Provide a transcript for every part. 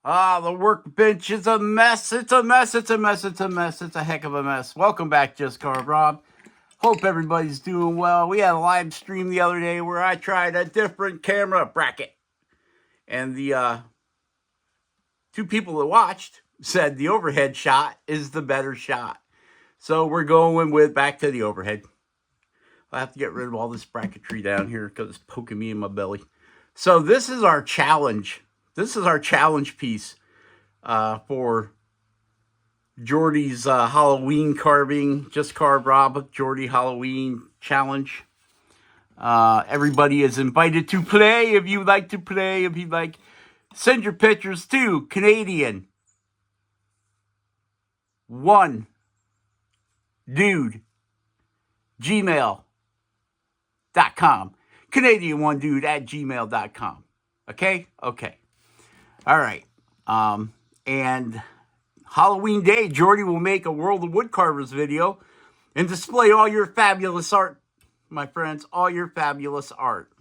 Ah, the workbench is a mess. It's a mess. It's a mess. It's a mess. It's a heck of a mess. Welcome back, Just Carve Rob. Hope everybody's doing well. We had a live stream the other day where I tried a different camera bracket. And the two people that watched said the overhead shot is the better shot. So we're going with back to the overhead. I have to get rid of all this bracketry down here because it's poking me in my belly. So this is our challenge. This is our challenge piece for Jordy's Halloween carving. Just Carve Rob Jordy Halloween challenge. Everybody is invited to play. If you'd like to play, if you'd like, send your pictures to Canadian 1 dude gmail.com. Canadian 1 dude at gmail.com. Okay? Okay. All right. And Halloween Day, Jordy will make a World of Woodcarvers video and display all your fabulous art, my friends, all your fabulous art.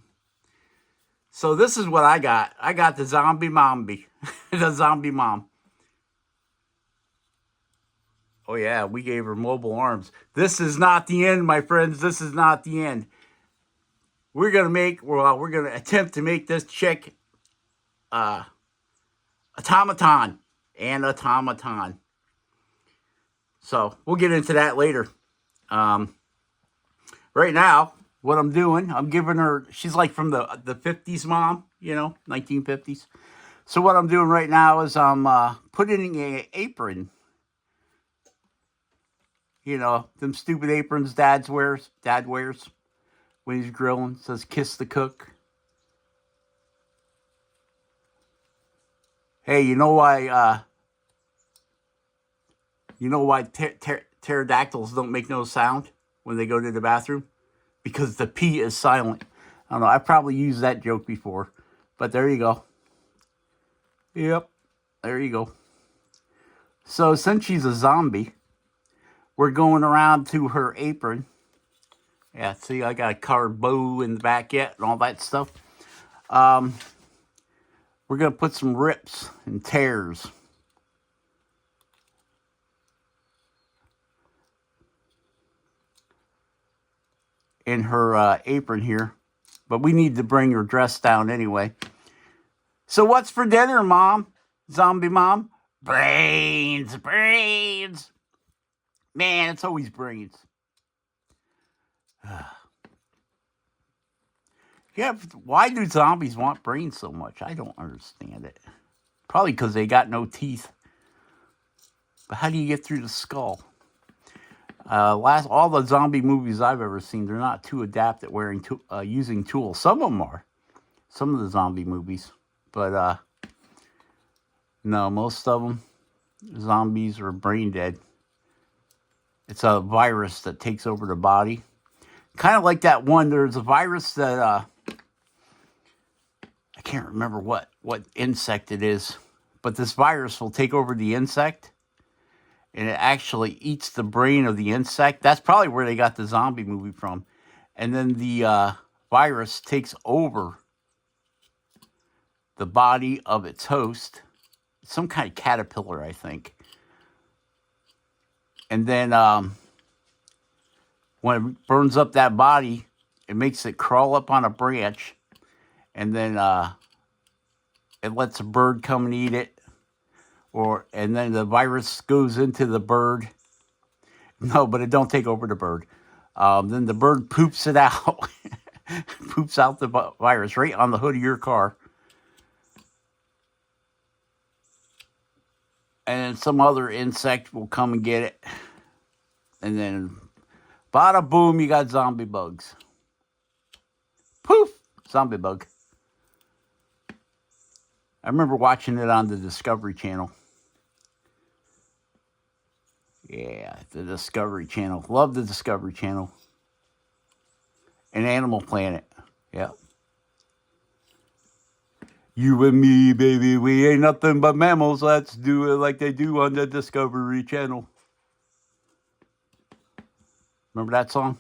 So this is what I got. I got the zombie mombi, the zombie mom. Oh yeah, we gave her mobile arms. This is not the end, my friends. This is not the end. We're gonna attempt to make this chick automaton and automaton. So we'll get into that later. Right now, what I'm doing, I'm giving her, she's like from the 50s mom, 1950s. So what I'm doing right now is I'm putting an apron, them stupid aprons dad wears when he's grilling. It says kiss the cook. Hey, you know why pterodactyls don't make no sound when they go to the bathroom? Because the P is silent. I don't know. I probably used that joke before. But there you go. Yep. There you go. So since she's a zombie, we're going around to her apron. Yeah, see, I got a carved bow in the back yet and all that stuff. We're going to put some rips and tears in her apron here. But we need to bring her dress down anyway. So what's for dinner, Mom? Zombie Mom? Brains. Man, it's always brains. Yeah, why do zombies want brains so much? I don't understand it. Probably because they got no teeth. But how do you get through the skull? All the zombie movies I've ever seen, they're not too adept at using tools. Some of them are. Some of the zombie movies. But no, most of them, zombies are brain dead. It's a virus that takes over the body. Kind of like that one, there's a virus that, I can't remember what insect it is, but this virus will take over the insect, and it actually eats the brain of the insect. That's probably where they got the zombie movie from. And then the virus takes over the body of its host. Some kind of caterpillar, I think. And then when it burns up that body, it makes it crawl up on a branch. And then it lets a bird come and eat it. And then the virus goes into the bird. No, but it don't take over the bird. Then the bird poops it out. Poops out the virus right on the hood of your car. And some other insect will come and get it. And then, bada boom, you got zombie bugs. Poof, zombie bug. I remember watching it on the Discovery Channel. Yeah, the Discovery Channel. Love the Discovery Channel. And Animal Planet. Yeah. You and me, baby, we ain't nothing but mammals. Let's do it like they do on the Discovery Channel. Remember that song?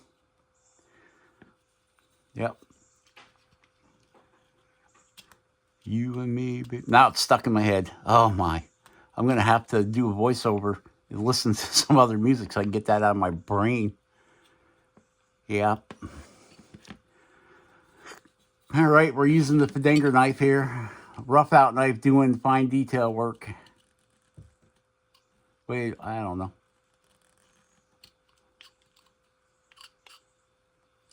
Yep. You and me. Now it's stuck in my head. Oh my. I'm going to have to do a voiceover and listen to some other music so I can get that out of my brain. Yeah. All right, we're using the Fidanger knife here. Rough out knife doing fine detail work. Wait, I don't know.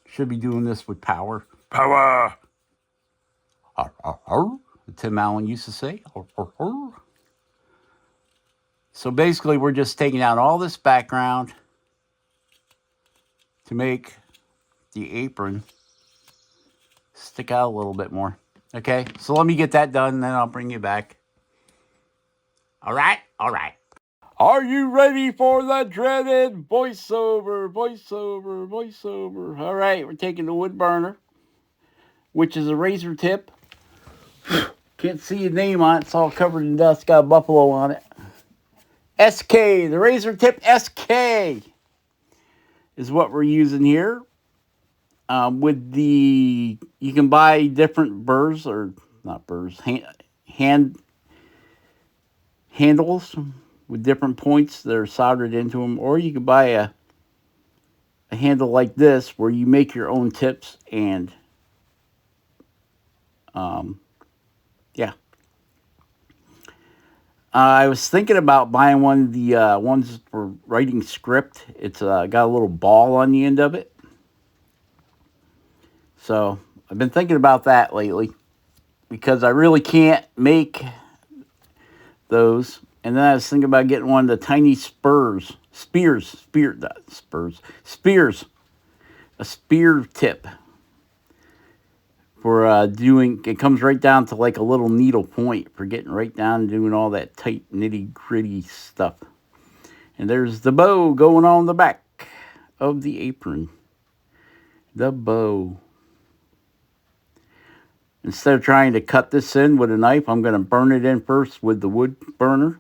Should be doing this with power. Power! Tim Allen used to say. So basically, we're just taking out all this background to make the apron stick out a little bit more. Okay, so let me get that done, and then I'll bring you back. All right, all right. Are you ready for the dreaded voiceover? All right, we're taking the wood burner, which is a razor tip. Can't see a name on it. It's all covered in dust. Got a buffalo on it. SK, the razor tip SK is what we're using here. With the, you can buy different burrs, or not burrs, handles with different points that are soldered into them, or you can buy a handle like this where you make your own tips. And yeah, I was thinking about buying one of the ones for writing script. It's got a little ball on the end of it, so I've been thinking about that lately because I really can't make those. And then I was thinking about getting one of the tiny spears, a spear tip for doing, it comes right down to like a little needle point for getting right down and doing all that tight nitty gritty stuff. And there's the bow going on the back of the apron. The bow. Instead of trying to cut this in with a knife, I'm going to burn it in first with the wood burner.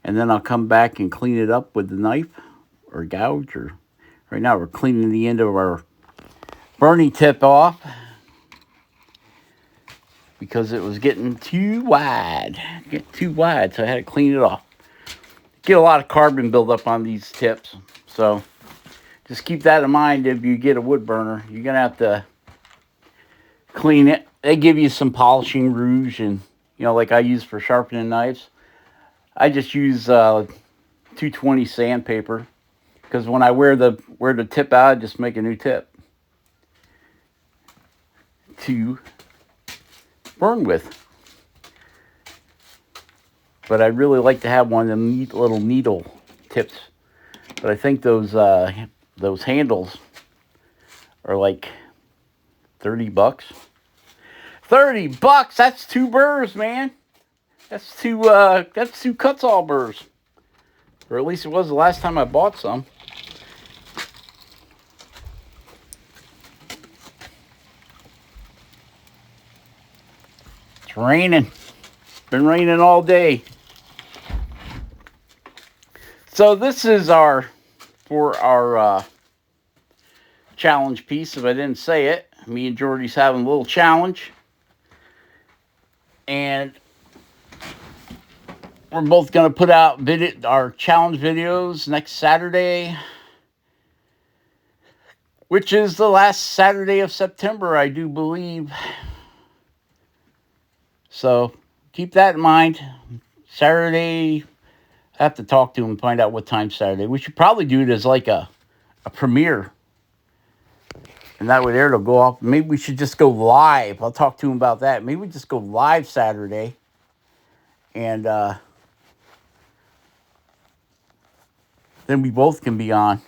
And then I'll come back and clean it up with the knife or gouge. Or right now we're cleaning the end of our burning tip off because it was getting too wide. So I had to clean it off. Get a lot of carbon buildup on these tips. So just keep that in mind if you get a wood burner. You're going to have to clean it. They give you some polishing rouge, and like I use for sharpening knives. I just use 220 sandpaper because when I wear the tip out, I just make a new tip to burn with. But I'd really like to have one of them neat little needle tips. But I think those handles are like $30. $30. That's 2 burrs, man. That's two Kutzall burrs. Or at least it was the last time I bought some. It's raining. It's been raining all day. So this is our challenge piece. If I didn't say it, me and Jordy's having a little challenge. And we're both going to put out our challenge videos next Saturday, which is the last Saturday of September, I do believe. So keep that in mind. Saturday, I have to talk to him and find out what time Saturday. We should probably do it as like a premiere. And that way there it'll go off. Maybe we should just go live. I'll talk to him about that. Maybe we just go live Saturday. And then we both can be on.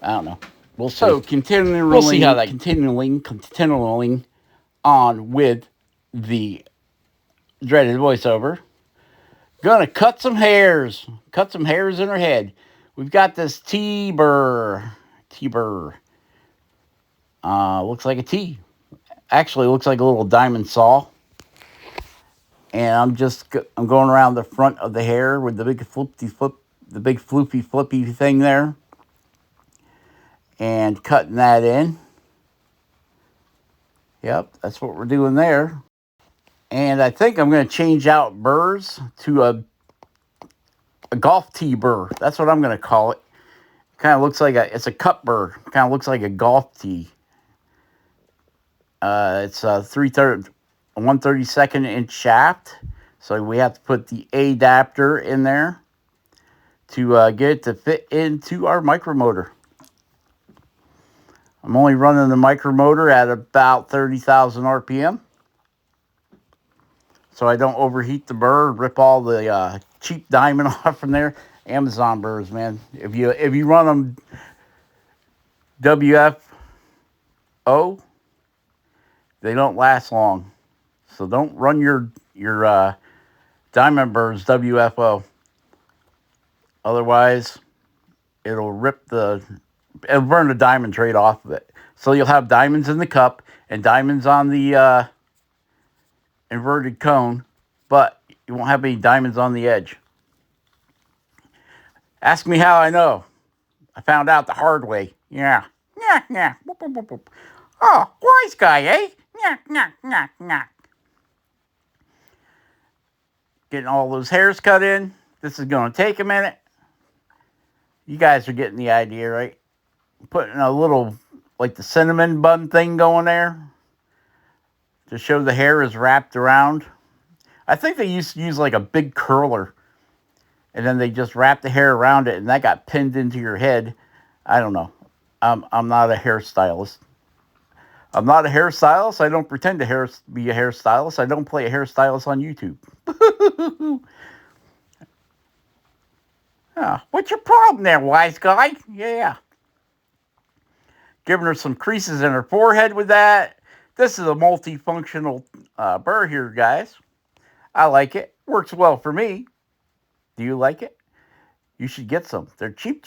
I don't know. We'll see. So continuing, we'll see how that continuing on with the dreaded voiceover. Gonna cut some hairs in her head. We've got this T-burr. Looks like a T. Actually, looks like a little diamond saw. And I'm going around the front of the hair with the big floopy flippy thing there, and cutting that in. Yep, that's what we're doing there. And I think I'm going to change out burrs to a golf tee burr. That's what I'm going to call it. Kind of looks like it's a cup burr. Kind of looks like a golf tee. It's a 1/32 inch shaft. So we have to put the adapter in there to get it to fit into our micromotor. I'm only running the micromotor at about 30,000 RPM. So I don't overheat the burr and rip all the cheap diamond off from there. Amazon burrs, man. If you run them WFO, they don't last long. So don't run your diamond burrs WFO. Otherwise, it'll burn the diamonds right off of it. So you'll have diamonds in the cup and diamonds on the inverted cone, but you won't have any diamonds on the edge. Ask me how I know. I found out the hard way. Yeah. Boop, boop, boop, boop. Oh, wise guy, eh? Getting all those hairs cut in. This is going to take a minute. You guys are getting the idea, right? Putting a little, like the cinnamon bun thing going there to show the hair is wrapped around. I think they used to use like a big curler, and then they just wrapped the hair around it, and that got pinned into your head. I don't know. I'm not a hairstylist. I don't pretend to be a hairstylist. I don't play a hairstylist on YouTube. What's your problem there, wise guy? Yeah. Giving her some creases in her forehead with that. This is a multifunctional burr here, guys. I like it. Works well for me. Do you like it? You should get some. They're cheap.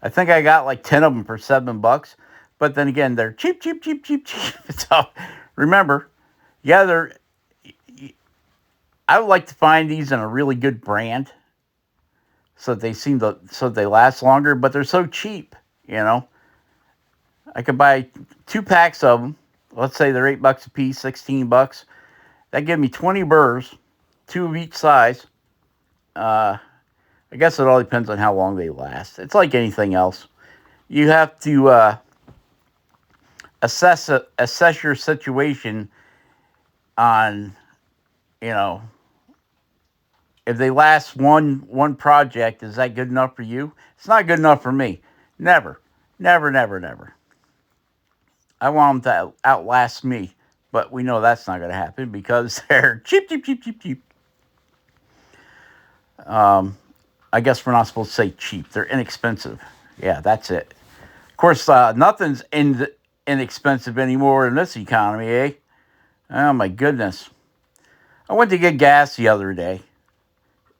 I think I got like 10 of them for $7. But then again, they're cheap. So remember, yeah, I would like to find these in a really good brand, so they last longer. But they're so cheap, you know. I could buy 2 packs of them. Let's say they're $8 a piece, $16. That gives me 20 burrs, 2 of each size. I guess it all depends on how long they last. It's like anything else. You have to assess your situation on, if they last one project, is that good enough for you? It's not good enough for me. Never. I want them to outlast me, but we know that's not going to happen because they're cheap. I guess we're not supposed to say cheap. They're inexpensive. Yeah, that's it. Of course, nothing's inexpensive anymore in this economy, eh? Oh, my goodness. I went to get gas the other day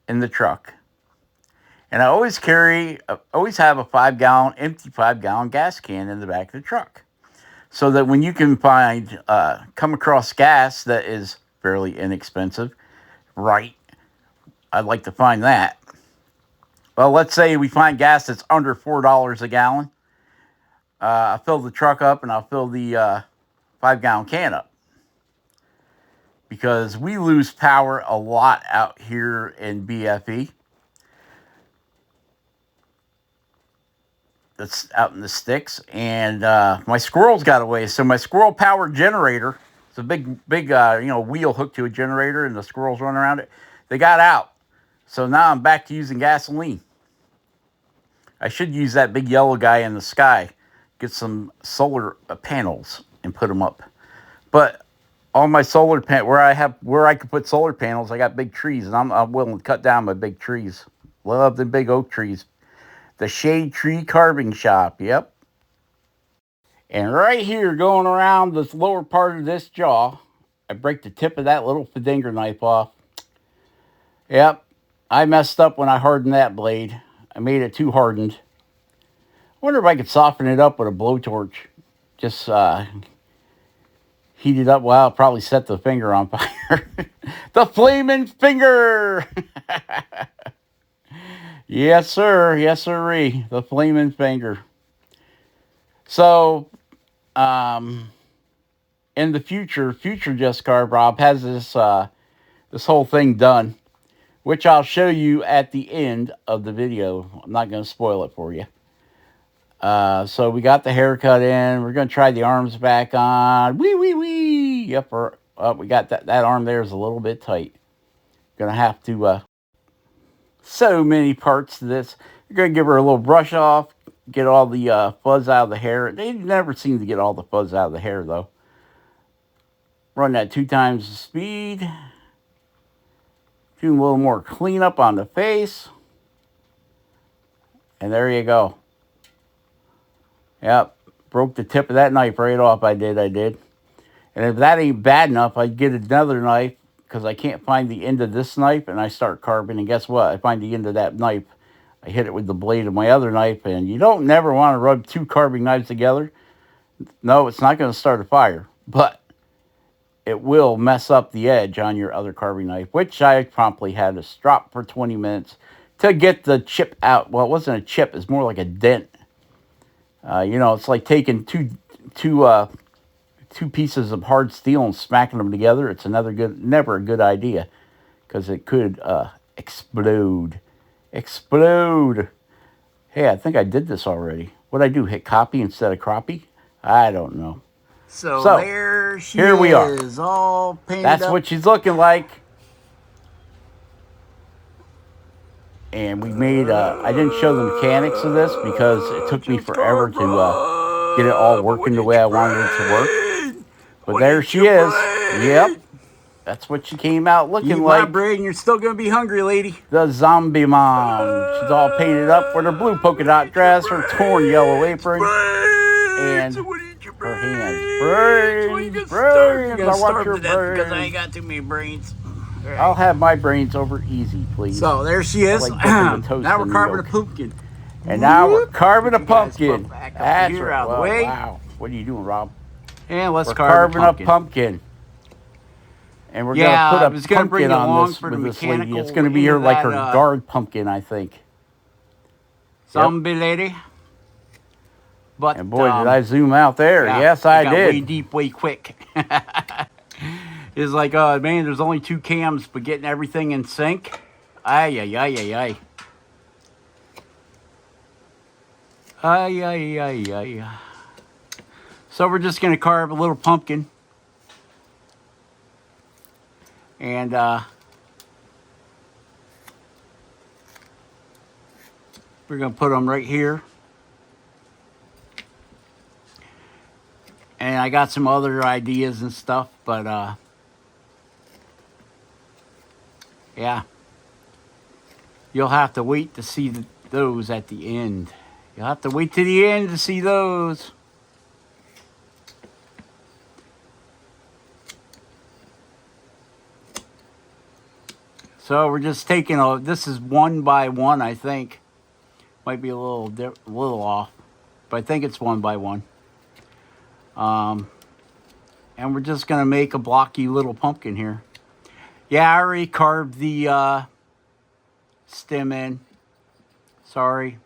in the truck. And I always have a empty 5-gallon gas can in the back of the truck. So that when you can come across gas that is fairly inexpensive, right? I'd like to find that. Well, let's say we find gas that's under $4 a gallon. I'll fill the truck up and I'll fill the 5-gallon can up. Because we lose power a lot out here in BFE. That's out in the sticks. And my squirrels got away. So my squirrel power generator, it's a big wheel hooked to a generator and the squirrels run around it. They got out. So now I'm back to using gasoline. I should use that big yellow guy in the sky. Get some solar panels and put them up. But all my solar where I could put solar panels, I got big trees, and I'm willing to cut down my big trees. Love the big oak trees. The Shade Tree Carving Shop, yep. And right here, going around this lower part of this jaw, I break the tip of that little Fadinger knife off. Yep, I messed up when I hardened that blade. I made it too hardened. I wonder if I could soften it up with a blowtorch. Just heat it up. Well, I'll probably set the finger on fire. The flaming finger! Yes, sir. Yes, sirree. The flaming finger. So, in the future Just Carve Rob has this this whole thing done, which I'll show you at the end of the video. I'm not going to spoil it for you. So we got the haircut in. We're going to try the arms back on. Wee. Yep, we got that arm there is a little bit tight. Going to have to, so many parts to this. You're going to give her a little brush off, get all the fuzz out of the hair. They never seem to get all the fuzz out of the hair, though. Run that 2 times the speed. Do a little more cleanup on the face. And there you go. Yep, broke the tip of that knife right off. I did. And if that ain't bad enough, I'd get another knife because I can't find the end of this knife, and I start carving. And guess what? I find the end of that knife. I hit it with the blade of my other knife, and you don't never want to rub 2 carving knives together. No, it's not going to start a fire, but it will mess up the edge on your other carving knife, which I promptly had to stop for 20 minutes to get the chip out. Well, it wasn't a chip. It's more like a dent. You know, it's like taking two pieces of hard steel and smacking them together. It's never a good idea because it could explode. Hey, I think I did this already. What'd I do? Hit copy instead of crappie? I don't know. So there she is. Here we are. All painted That's up. what she's looking like. And we made, I didn't show the mechanics of this because it took me forever to get it all working the way I wanted it to work. But there she is. Yep. That's what she came out looking like. My brain, you're still going to be hungry, lady. The zombie mom. She's all painted up with her blue polka dot dress, her torn yellow apron, and her hands. Brains. I want your brains. Because I ain't got too many brains. Right. I'll have my brains over easy, please. So there she is. Like now we're carving a pumpkin. And now we're carving a pumpkin. That's right. Wow. What are you doing, Rob? And we're carving a pumpkin. And we're going to put a pumpkin on this with this lady. It's going to be like her guard pumpkin, I think. Zombie lady. But, and boy, did I zoom out there. Yeah, yes, I did. Way deep, way quick. It's like, man, there's only 2 cams, but getting everything in sync. Ay. So we're just going to carve a little pumpkin. And we're going to put them right here. And I got some other ideas and stuff, but yeah. You'll have to wait to see those at the end. You'll have to wait to the end to see those. So we're just taking this is 1 by 1, I think. Might be a little off, but I think it's 1 by 1. And we're just going to make a blocky little pumpkin here. Yeah, I already carved the stem in. Sorry.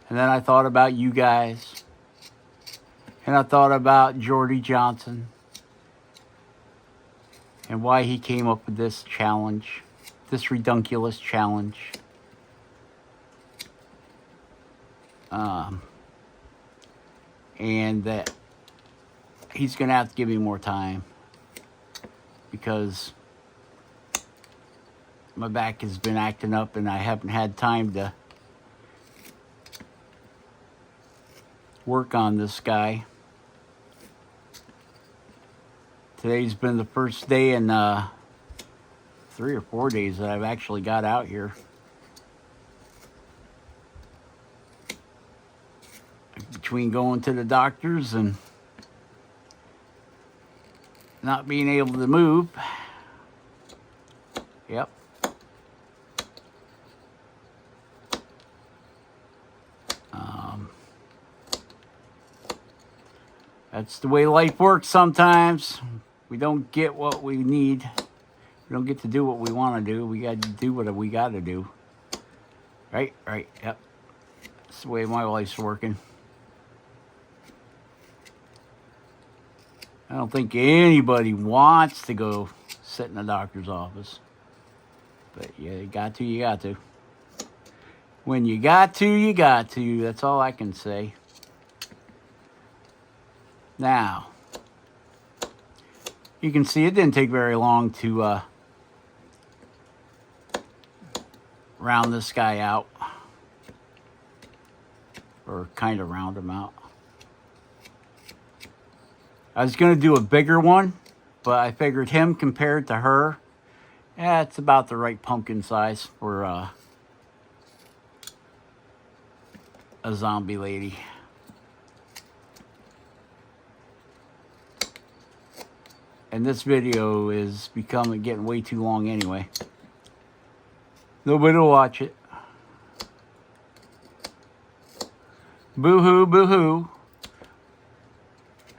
And then I thought about you guys. And I thought about Jordy Johnson. And why he came up with this challenge. This redunculous challenge. And that he's going to have to give me more time. Because my back has been acting up and I haven't had time to work on this guy. Today's been the first day in 3 or 4 days that I've actually got out here. Between going to the doctors and not being able to move. Yep. That's the way life works sometimes. We don't get what we need. We don't get to do what we want to do. We got to do what we got to do. Right, yep. That's the way my life's working. I don't think anybody wants to go sit in the doctor's office. But yeah, you got to, you got to. When you got to, you got to. That's all I can say. Now, you can see it didn't take very long to round this guy out. Or kind of round him out. I was going to do a bigger one, but I figured him compared to her, yeah, it's about the right pumpkin size for a zombie lady. And this video is getting way too long anyway. Nobody will watch it. Boo-hoo, boo-hoo.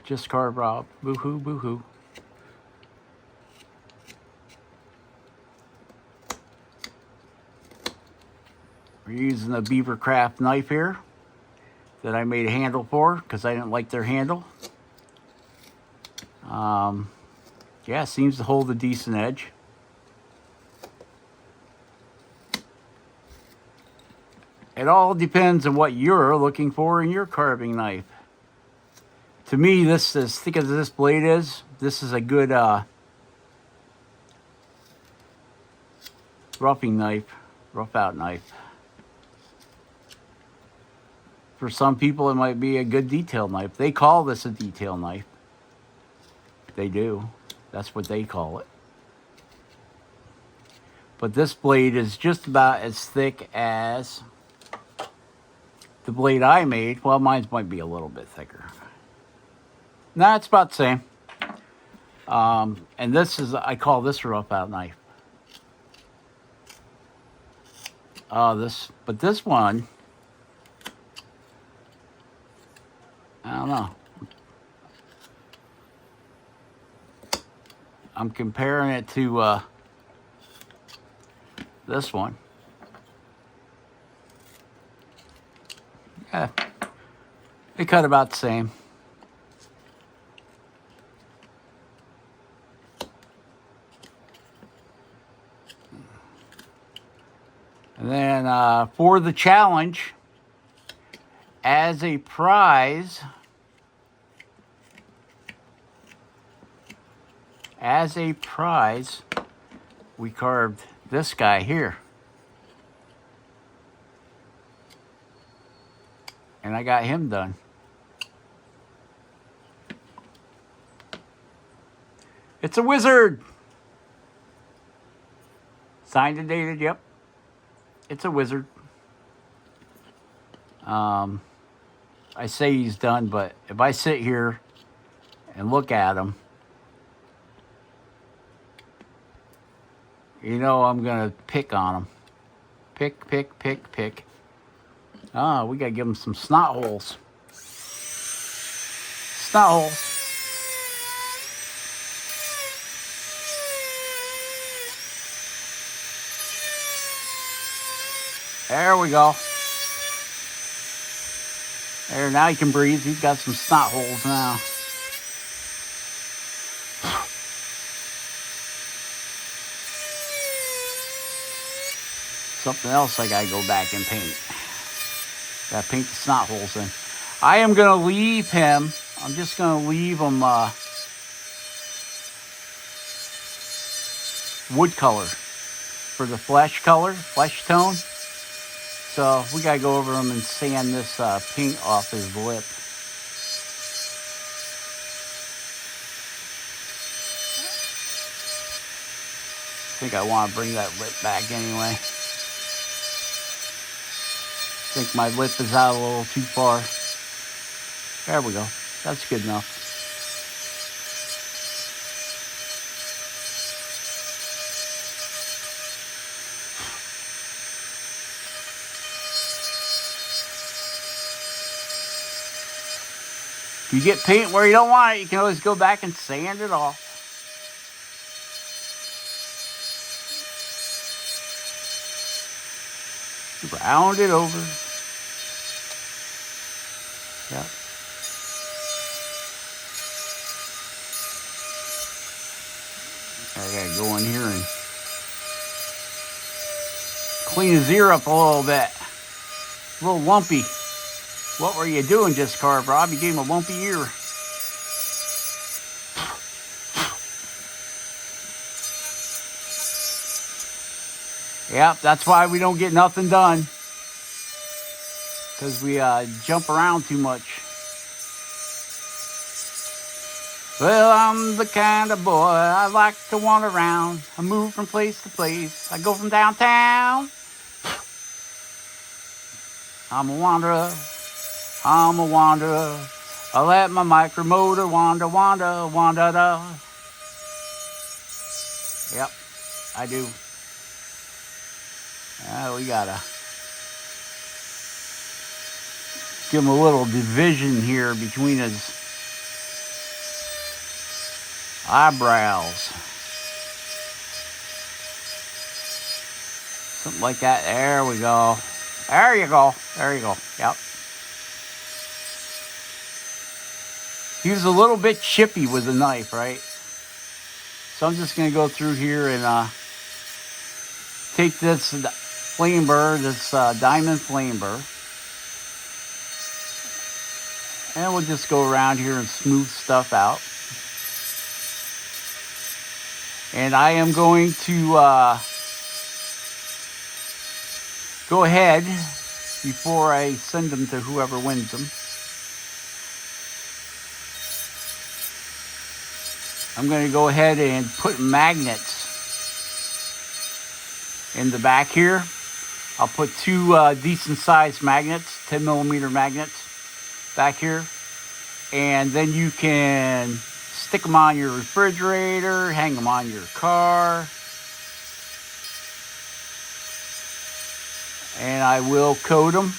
Just carve Rob. Boo-hoo, boo-hoo. We're using a Beaver Craft knife here that I made a handle for because I didn't like their handle. Yeah, it seems to hold a decent edge. It all depends on what you're looking for in your carving knife. To me, this, as thick as this blade is, this is a good roughing knife, rough out knife. For some people, it might be a good detail knife. They call this a detail knife. They do. That's what they call it. But this blade is just about as thick as the blade I made. Well, mine might be a little bit thicker. Nah, it's about the same. And this is, I call this a rough out knife. But this one, I don't know. I'm comparing it to this one. Yeah, they cut about the same. And then for the challenge, as a prize, we carved this guy here. And I got him done. It's a wizard. Signed and dated, yep. It's a wizard. I say he's done, but if I sit here and look at him, you know I'm going to pick on him. Pick, pick, pick, pick. Ah, we got to give him some snot holes. Snot holes. There we go. There, now he can breathe. He's got some snot holes now. Something else I gotta go back and paint. Gotta paint the snot holes in. I am gonna leave him. I'm just gonna leave him wood color for the flesh color, flesh tone. So we gotta go over him and sand this paint off his lip. I think I want to bring that lip back anyway. I think my lip is out a little too far. There we go. That's good enough. If you get paint where you don't want it, you can always go back and sand it off. Round it over. Yep. I gotta go in here and clean his ear up a little bit. A little lumpy. What were you doing, Just Carve Rob? You gave him a lumpy ear. Yep, that's why we don't get nothing done. Because we jump around too much. Well, I'm the kind of boy I like to wander around. I move from place to place. I go from downtown. I'm a wanderer. I'm a wanderer. I let my micromotor wander, wander, wander. Yep, I do. We gotta give him a little division here between his eyebrows. Something like that. There we go. There you go. There you go. Yep. He was a little bit chippy with the knife, right? So I'm just going to go through here and take this flame burr, this diamond flame burr. And we'll just go around here and smooth stuff out. And I am going to go ahead before I send them to whoever wins them. I'm going to go ahead and put magnets in the back here. I'll put two decent sized magnets, 10 millimeter magnets back here. And then you can stick them on your refrigerator, hang them on your car. And I will coat them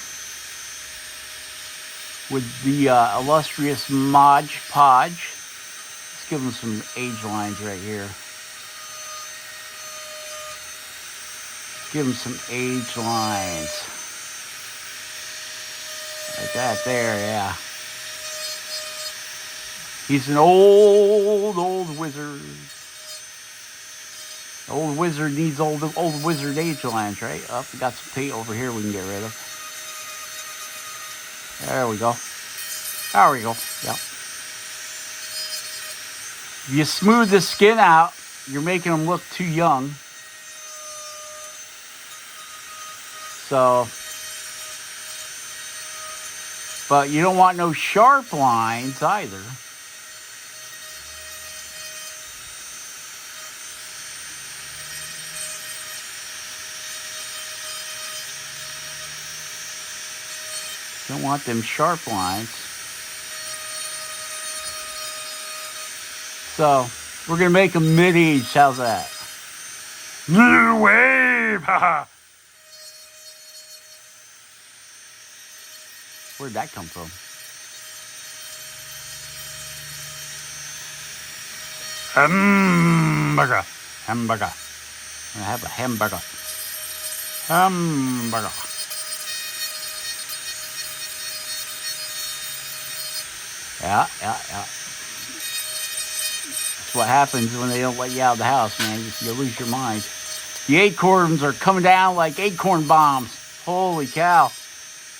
with the illustrious Mod Podge. Let's give them some age lines right here. Give them some age lines. Like that there, yeah. He's an old wizard. Old wizard needs old wizard age lines, right? Oh, we got some paint over here we can get rid of. There we go. There we go. Yep. If you smooth the skin out, you're making them look too young. So, but you don't want no sharp lines either. Don't want them sharp lines. So, we're going to make them mid-age. How's that? New wave! Haha! Where'd that come from? Hamburger. Hamburger. I'm going to have a hamburger. Hamburger. Yeah. That's what happens when they don't let you out of the house, man. You lose your mind. The acorns are coming down like acorn bombs. Holy cow.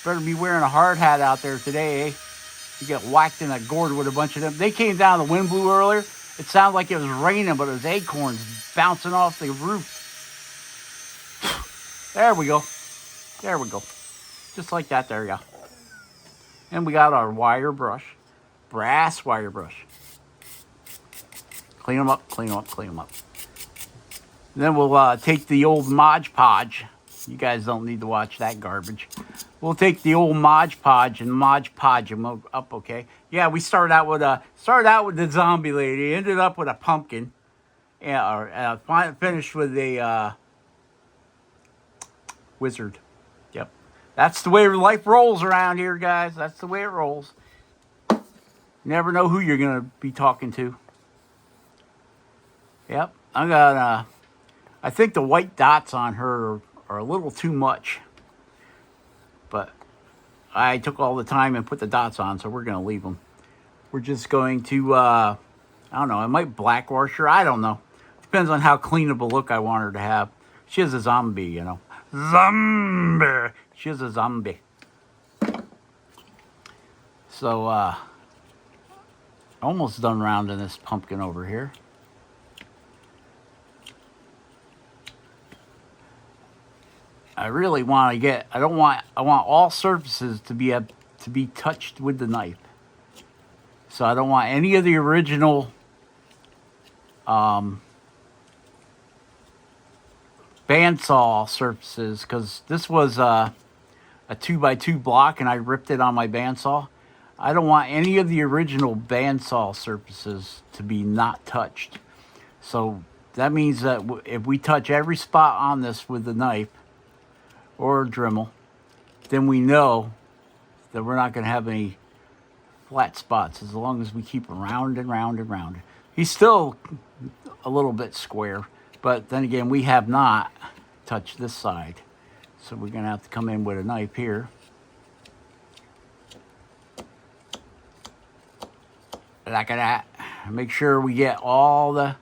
Better be wearing a hard hat out there today, eh? You get whacked in a gourd with a bunch of them. They came down, the wind blew earlier. It sounded like it was raining, but it was acorns bouncing off the roof. There we go. There we go. Just like that, there you go. And we got our wire brush. Brass wire brush. Clean them up, clean them up, clean them up. Then we'll take the old Mod Podge. You guys don't need to watch that garbage. We'll take the old Mod Podge and Mod Podge them up, okay? Yeah, we started out with the zombie lady, ended up with a pumpkin, and finished with a wizard. Yep, that's the way life rolls around here, guys. That's the way it rolls. You never know who you're gonna be talking to. Yep, I think the white dots on her are a little too much. But I took all the time and put the dots on, so we're going to leave them. We're just going to, I don't know, I might black wash her. I don't know. Depends on how clean of a look I want her to have. She is a zombie, you know. Zombie. She is a zombie. So, almost done rounding this pumpkin over here. I really want to get, I want all surfaces to be touched with the knife. So I don't want any of the original bandsaw surfaces, because this was a 2x2 block and I ripped it on my bandsaw. I don't want any of the original bandsaw surfaces to be not touched. So that means that if we touch every spot on this with the knife or a Dremel, then we know that we're not going to have any flat spots as long as we keep round and round and round. He's still a little bit square, but then again, we have not touched this side. So we're going to have to come in with a knife here. Like that. Make sure we get all the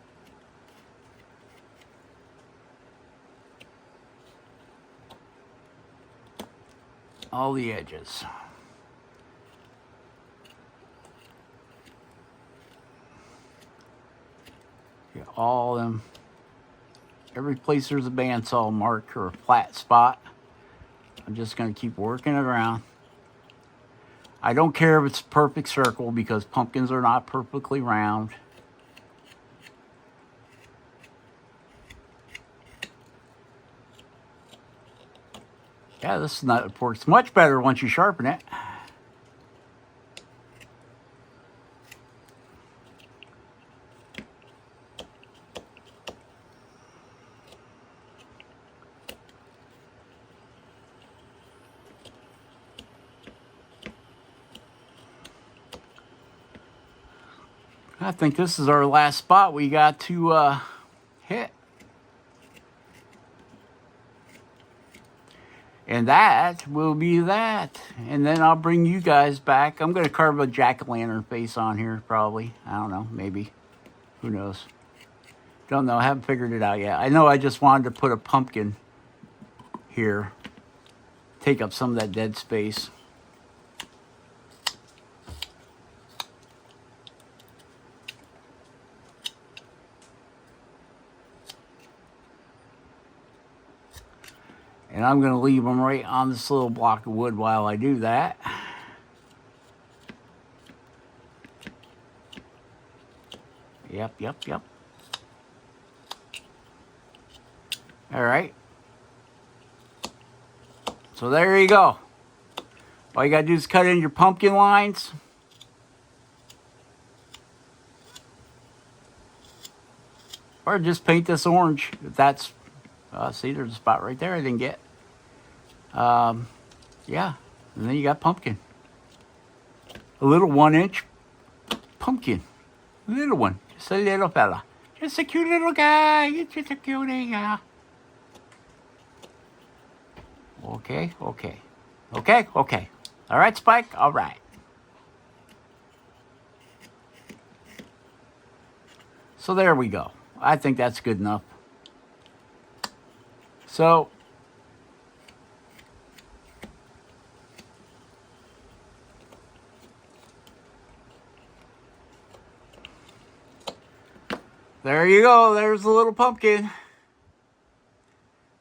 edges. Get all of them. Every place there's a bandsaw mark or a flat spot, I'm just going to keep working it around. I don't care if it's a perfect circle because pumpkins are not perfectly round. Yeah, this nut works much better once you sharpen it. I think this is our last spot we got to hit. And that will be that. And then I'll bring you guys back. I'm going to carve a jack-o'-lantern face on here, probably. I don't know, maybe. Who knows? Don't know. I haven't figured it out yet. I know I just wanted to put a pumpkin here. Take up some of that dead space. And I'm going to leave them right on this little block of wood while I do that. Yep. All right. So there you go. All you got to do is cut in your pumpkin lines. Or just paint this orange if that's... see, there's a spot right there I didn't get. Yeah, and then you got pumpkin. A little 1-inch pumpkin. A little one. Just a little fella. Just a cute little guy. You're just a cutie, yeah. Okay. All right, Spike? All right. So there we go. I think that's good enough. So, there you go. There's the little pumpkin.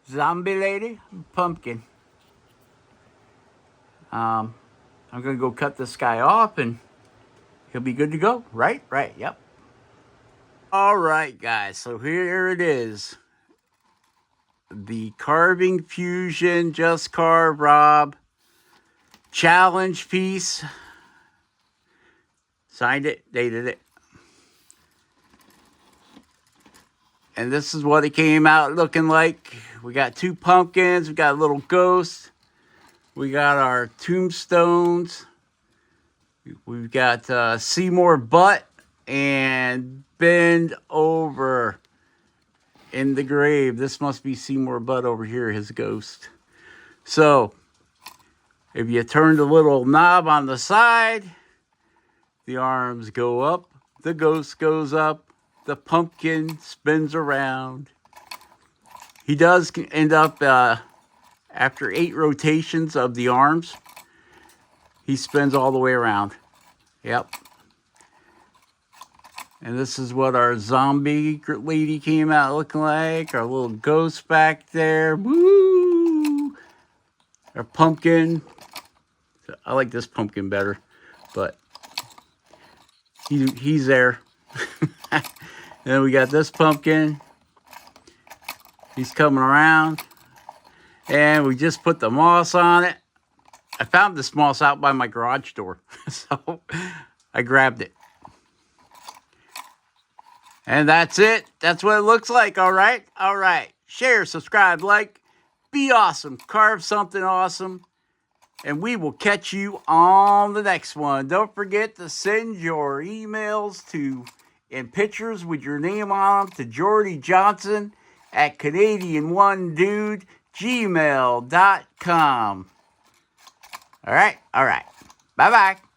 Zombie lady, pumpkin. I'm going to go cut this guy off and he'll be good to go. Right, yep. All right, guys. So here it is. The CarvingFusion Just Carve Rob challenge piece. Signed it, dated it. And this is what it came out looking like. We got 2 pumpkins. We got a little ghost. We got our tombstones. We've got Seymour Butt and Bend Over in the grave. This must be Seymour Butt over here, his ghost. So, if you turn the little knob on the side, the arms go up, the ghost goes up, the pumpkin spins around. He does end up, after 8 rotations of the arms, he spins all the way around. Yep. And this is what our zombie lady came out looking like. Our little ghost back there. Woo! Our pumpkin. I like this pumpkin better, but he's there. And then we got this pumpkin. He's coming around. And we just put the moss on it. I found this moss out by my garage door. So I grabbed it. And that's it. That's what it looks like. All right. All right. Share, subscribe, like. Be awesome. Carve something awesome. And we will catch you on the next one. Don't forget to send your emails and pictures with your name on them to Jordy Johnson at CanadianOneDude@gmail.com. All right. All right. Bye-bye.